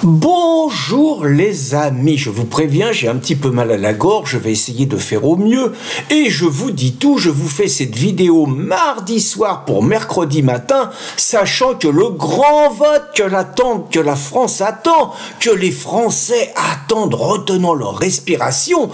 Bonjour les amis, je vous préviens, j'ai un petit peu mal à la gorge, je vais essayer de faire au mieux et je vous dis tout, je vous fais cette vidéo mardi soir pour mercredi matin, sachant que le grand vote que la France attend, que les Français attendent retenant leur respiration,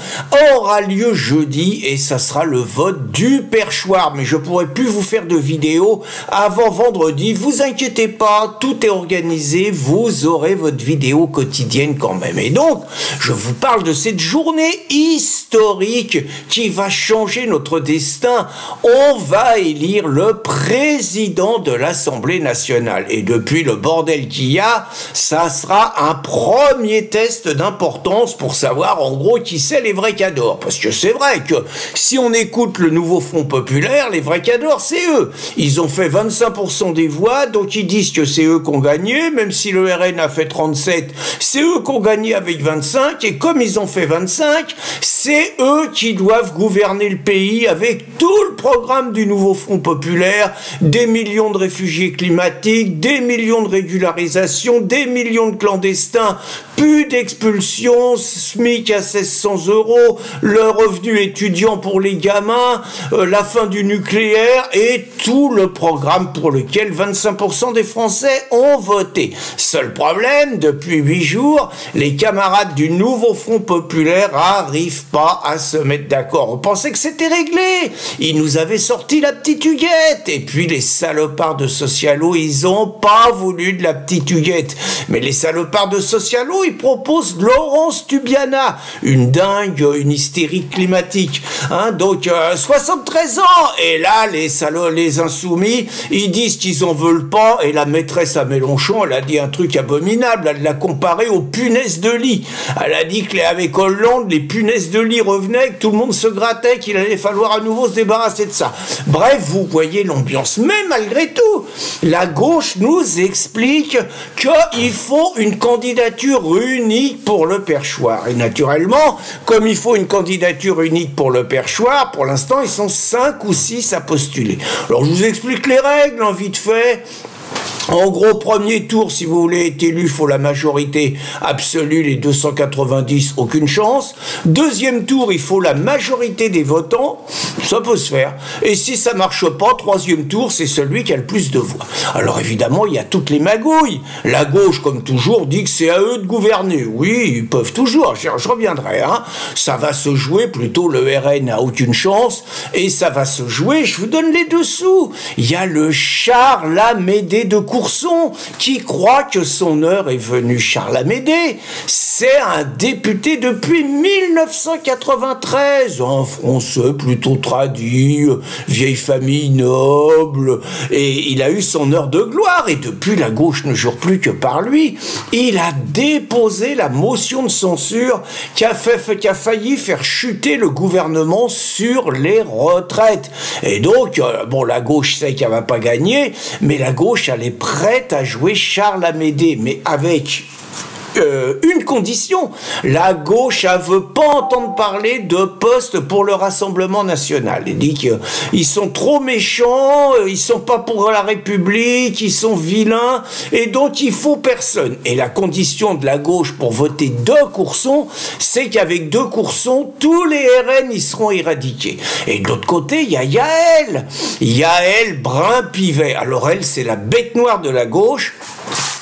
aura lieu jeudi et ça sera le vote du perchoir. Mais je pourrai plus vous faire de vidéo avant vendredi, vous inquiétez pas, tout est organisé, vous aurez votre vidéo quotidienne quand même. Et donc, je vous parle de cette journée historique qui va changer notre destin. On va élire le président de l'Assemblée nationale. Et depuis le bordel qu'il y a, ça sera un premier test d'importance pour savoir en gros qui c'est les vrais cadors. Parce que c'est vrai que si on écoute le nouveau Front populaire, les vrais cadors, c'est eux. Ils ont fait 25% des voix, donc ils disent que c'est eux qui ont gagné, même si le RN a fait 37, c'est eux qui ont gagné avec 25, et comme ils ont fait 25, c'est eux qui doivent gouverner le pays avec tout le programme du nouveau Front populaire, des millions de réfugiés climatiques, des millions de régularisations, des millions de clandestins, plus d'expulsions, SMIC à 1600 €, le revenu étudiant pour les gamins, la fin du nucléaire et tout le programme pour lequel 25% des Français ont voté. Seul problème, depuis 8 jours, les camarades du nouveau Front populaire arrivent pas à se mettre d'accord. On pensait que c'était réglé. Ils nous avaient sorti la petite huguette. Et puis les salopards de Socialo, ils ont pas voulu de la petite huguette. Mais les salopards de Socialo, ils proposent Laurence Tubiana, une dingue, une hystérique climatique. Hein, donc 73 ans. Et là, les insoumis, ils disent qu'ils en veulent pas. Et la maîtresse à Mélenchon, elle a dit un truc abominable. Elle l'a comparé aux punaises de lit. Elle a dit qu'avec Hollande, les punaises de lit revenaient, que tout le monde se grattait, qu'il allait falloir à nouveau se débarrasser de ça. Bref, vous voyez l'ambiance. Mais malgré tout, la gauche nous explique qu'il faut une candidature unique pour le perchoir. Et naturellement, comme il faut une candidature unique pour le perchoir, pour l'instant, ils sont 5 ou 6 à postuler. Alors, je vous explique les règles, en vite fait. En gros, premier tour, si vous voulez être élu, il faut la majorité absolue, les 290, aucune chance. Deuxième tour, il faut la majorité des votants, ça peut se faire. Et si ça marche pas, troisième tour, c'est celui qui a le plus de voix. Alors évidemment, il y a toutes les magouilles. La gauche, comme toujours, dit que c'est à eux de gouverner. Oui, ils peuvent toujours, je reviendrai. Hein. Ça va se jouer, plutôt le RN n'a aucune chance, et ça va se jouer, je vous donne les dessous. Il y a le Charles Amédée de Courson, qui croit que son heure est venue. Charles Amédée, c'est un député depuis 1993, un Français plutôt tradit, vieille famille noble, et il a eu son heure de gloire, et depuis la gauche ne jure plus que par lui. Il a déposé la motion de censure qui a failli faire chuter le gouvernement sur les retraites. Et donc, bon, la gauche sait qu'elle va pas gagner, mais la gauche, elle est prête à jouer Charles Amédée, mais avec une condition. La gauche, elle veut pas entendre parler de poste pour le Rassemblement national. Elle dit qu'ils sont trop méchants, ils sont pas pour la République, ils sont vilains, et donc il faut personne. Et la condition de la gauche pour voter de Courson, c'est qu'avec de Courson, tous les RN, ils seront éradiqués. Et de l'autre côté, il y a Yael. Yael Brun-Pivet. Alors elle, c'est la bête noire de la gauche.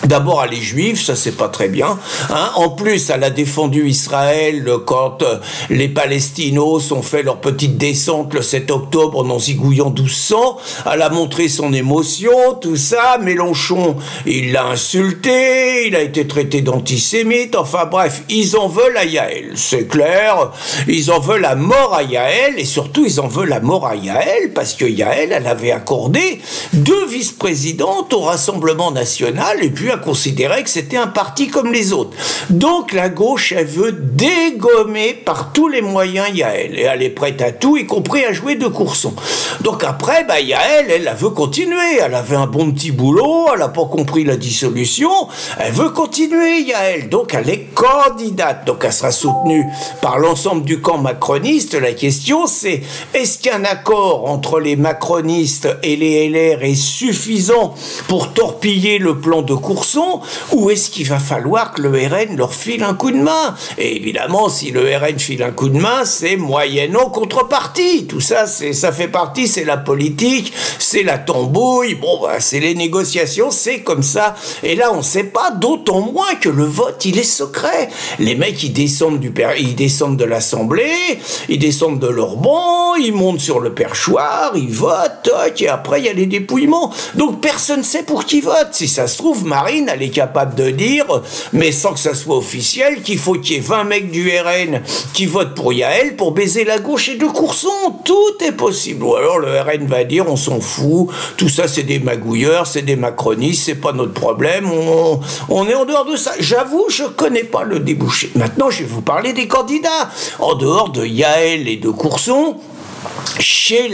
D'abord, elle est juive, ça c'est pas très bien. Hein. En plus, elle a défendu Israël quand les Palestinos ont fait leur petite descente le 7 octobre en zigouillant 1200. Elle a montré son émotion, tout ça. Mélenchon, il l'a insulté, il a été traité d'antisémite. Enfin bref, ils en veulent à Yael, c'est clair. Ils en veulent la mort à Yael, et surtout ils en veulent la mort à Yael parce que Yael, elle avait accordé 2 vice-présidentes au Rassemblement national, et puis a considéré que c'était un parti comme les autres. Donc la gauche, elle veut dégommer par tous les moyens Yael, et elle est prête à tout, y compris à jouer de Courson. Donc après, Yael, elle veut continuer, elle avait un bon petit boulot, elle n'a pas compris la dissolution, elle veut continuer Yael, donc elle est candidate, donc elle sera soutenue par l'ensemble du camp macroniste. La question c'est, est-ce qu'un accord entre les macronistes et les LR est suffisant pour torpiller le plan de Courson? Courson, ou est-ce qu'il va falloir que le RN leur file un coup de main? Et évidemment, si le RN file un coup de main, c'est moyennant contrepartie. Tout ça, ça fait partie, c'est la politique, c'est la tambouille, bon, bah, c'est les négociations, c'est comme ça. Et là, on ne sait pas, d'autant moins que le vote, il est secret. Les mecs, ils descendent de l'Assemblée, ils descendent de leur banc, ils montent sur le perchoir, ils votent, et après, il y a les dépouillements. Donc, personne ne sait pour qui vote. Si ça se trouve, Marine, elle est capable de dire, mais sans que ça soit officiel, qu'il faut qu'il y ait 20 mecs du RN qui votent pour Yaël pour baiser la gauche et de Courson. Tout est possible. Ou alors, le RN va dire, on s'en fout, tout ça, c'est des magouilleurs, c'est des macronistes, c'est pas notre problème, on est en dehors de ça. J'avoue, je connais pas le débouché. Maintenant, je vais vous parler des candidats. En dehors de Yaël et de Courson,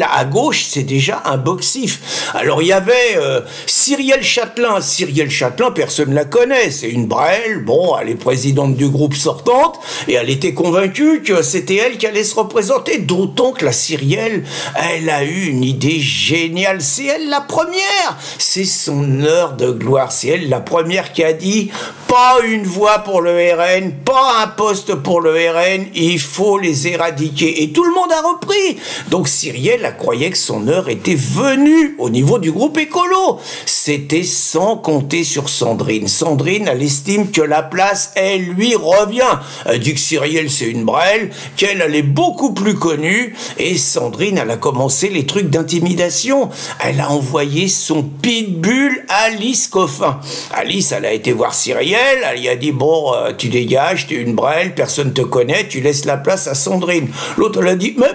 à gauche, c'est déjà un boxif. Alors, il y avait Cyrielle Châtelain. Cyrielle Châtelain, personne ne la connaît. C'est une brêle. Bon, elle est présidente du groupe sortante et elle était convaincue que c'était elle qui allait se représenter. D'autant que la Cyrielle, elle a eu une idée géniale. C'est elle la première. C'est son heure de gloire. C'est elle la première qui a dit pas une voix pour le RN, pas un poste pour le RN, il faut les éradiquer. Et tout le monde a repris. Donc Cyrielle, elle croyait que son heure était venue au niveau du groupe écolo. C'était sans compter sur Sandrine. Sandrine, elle estime que la place, elle lui revient. Elle dit que Cyrielle, c'est une brêle, qu'elle, elle est beaucoup plus connue. Et Sandrine, elle a commencé les trucs d'intimidation. Elle a envoyé son pitbull Alice Coffin. Alice, elle a été voir Cyrielle, elle lui a dit, bon, tu dégages, tu es une brêle, personne te connaît, tu laisses la place à Sandrine. L'autre, elle a dit, mais,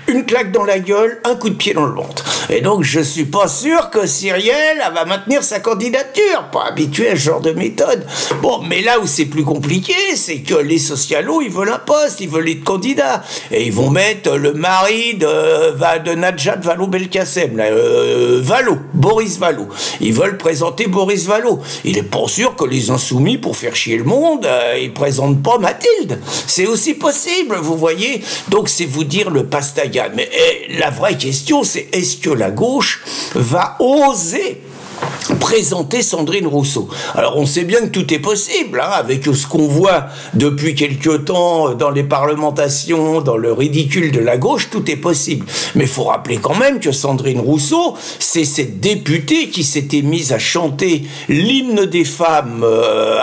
une claque dans la gueule, un coup de pied dans le ventre. Et donc, je suis pas sûr que Cyrielle, elle va maintenir sa candidature. Pas habituée à ce genre de méthode. Bon, mais là où c'est plus compliqué, c'est que les socialos, ils veulent un poste, ils veulent être candidats. Et ils vont mettre le mari de Najat Vallaud-Belkacem, Boris Vallaud. Ils veulent présenter Boris Vallaud. Il est pas sûr que les insoumis, pour faire chier le monde, ils présentent pas Mathilde. C'est aussi possible, vous voyez. Donc, c'est vous dire le pastaga. Mais la vraie question, c'est est-ce que la gauche va oser présenter Sandrine Rousseau? Alors on sait bien que tout est possible, hein, avec ce qu'on voit depuis quelque temps dans les parlementations, dans le ridicule de la gauche, tout est possible. Mais il faut rappeler quand même que Sandrine Rousseau, c'est cette députée qui s'était mise à chanter l'hymne des femmes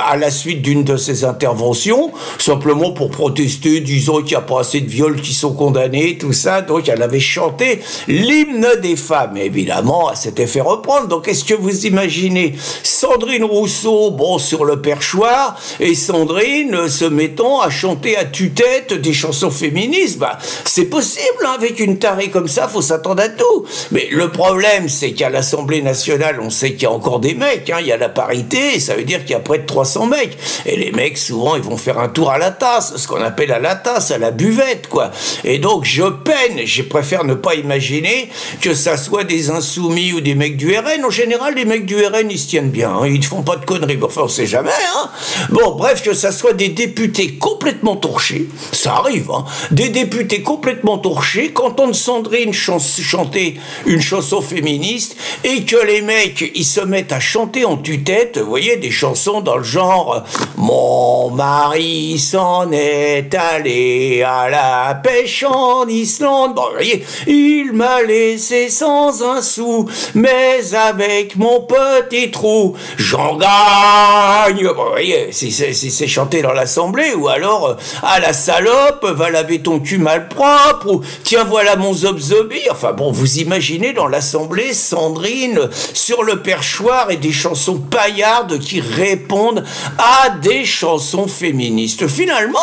à la suite d'une de ses interventions, simplement pour protester, disant qu'il n'y a pas assez de viols qui sont condamnés, tout ça. Donc elle avait chanté l'hymne des femmes. Et évidemment, elle s'était fait reprendre. Donc est-ce que vous imaginez Sandrine Rousseau, bon, sur le perchoir, et Sandrine se mettant à chanter à tue-tête des chansons féministes? Bah, c'est possible, hein, avec une tarée comme ça, faut s'attendre à tout. Mais le problème, c'est qu'à l'Assemblée nationale, on sait qu'il y a encore des mecs, hein, il y a la parité, et ça veut dire qu'il y a près de 300 mecs. Et les mecs, souvent, ils vont faire un tour à la tasse, ce qu'on appelle à la tasse, à la buvette, quoi. Et donc, je préfère ne pas imaginer que ça soit des insoumis ou des mecs du RN. En général, les mecs du RN, ils se tiennent bien, hein, ils ne font pas de conneries, enfin on sait jamais, hein. Bon, bref, que ça soit des députés complètement torchés, ça arrive, hein, des députés complètement torchés, qu'entendent Sandrine chanter une chanson féministe, et que les mecs, ils se mettent à chanter en tue-tête, vous voyez, des chansons dans le genre « Mon mari s'en est allé à la pêche en Islande », bon, vous voyez, « Il m'a laissé sans un sou, mais avec mon petit trou, j'en gagne ». Bon, vous voyez, si c'est chanté dans l'Assemblée, ou alors à la salope, va laver ton cul malpropre, ou tiens, voilà mon zob-zobi. Enfin bon, vous imaginez dans l'Assemblée Sandrine sur le perchoir et des chansons paillardes qui répondent à des chansons féministes. Finalement,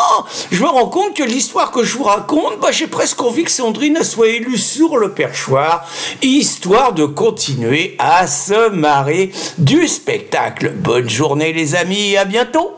je me rends compte que l'histoire que je vous raconte, bah, j'ai presque envie que Sandrine soit élue sur le perchoir, histoire de continuer à se marrer du spectacle. Bonne journée les amis, à bientôt.